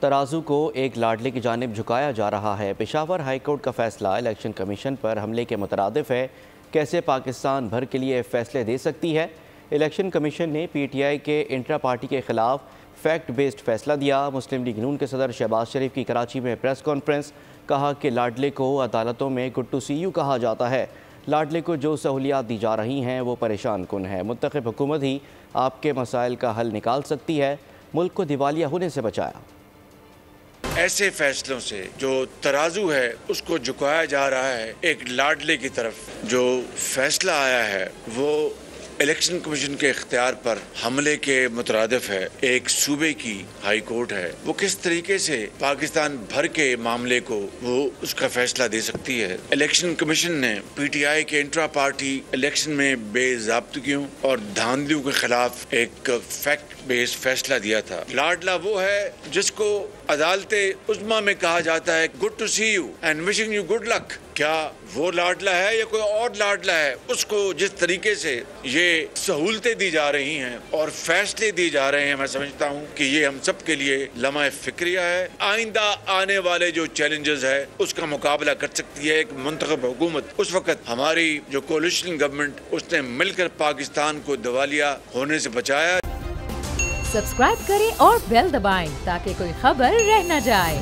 ترازو کو ایک لاڈلے کی جانب جھکایا جا رہا ہے۔ پشاور ہائی کورٹ کا فیصلہ الیکشن کمیشن پر حملے کے مترادف ہے۔ کیسے پاکستان بھر کے لیے فیصلے دے سکتی ہے؟ الیکشن کمیشن نے پی ٹی آئی کے انٹرا پارٹی کے خلاف فیکٹ بیسڈ فیصلہ دیا۔ مسلم لیگ نون کے صدر شہباز شریف کی کراچی میں پریس کانفرنس، کہا کہ لاڈلے کو عدالتوں میں گڈ ٹو سی یو کہا جاتا ہے۔ لاڈلے کو جو سہولیات دی جا رہی ہیں وہ پریشان کن ہے۔ منتخب حکومت ہی آپ کے مسائل کا حل نکال سکتی ہے۔ ملک کو دیوالیہ ہونے سے بچایا۔ ایسے فیصلوں سے جو ترازو ہے اس کو جھکایا جا رہا ہے ایک لاڈلے کی طرف۔ جو فیصلہ آیا ہے وہ الیکشن کمیشن کے اختیار پر حملے کے مترادف ہے۔ ایک صوبے کی ہائی کورٹ ہے، وہ کس طریقے سے پاکستان بھر کے معاملے کو وہ اس کا فیصلہ دے سکتی ہے۔ الیکشن کمیشن نے پی ٹی آئی کے انٹرا پارٹی الیکشن میں بے ضابطگیوں اور دھاندلیوں کے خلاف ایک فیکٹ بیس فیصلہ دیا تھا۔ لاڈلا وہ ہے جس کو عدالت عظمیٰ میں کہا جاتا ہے good to see you and wishing you good luck. کیا وہ لاڈلا ہے یا کوئی اور لاڈلا ہے؟ اس کو جس طریقے سے یہ سہولتیں دی جا رہی ہیں اور فیصلے دی جا رہے ہیں، میں سمجھتا ہوں کہ یہ ہم سب کے لیے لمحہ فکریہ ہے۔ آئندہ آنے والے جو چیلنجز ہے اس کا مقابلہ کر سکتی ہے ایک منتخب حکومت۔ اس وقت ہماری جو کولیشن گورنمنٹ اس نے مل کر پاکستان کو دیوالیہ ہونے سے بچایا۔ سبسکرائب کریں اور بیل دبائیں تاکہ کوئی خبر رہ نہ جائے۔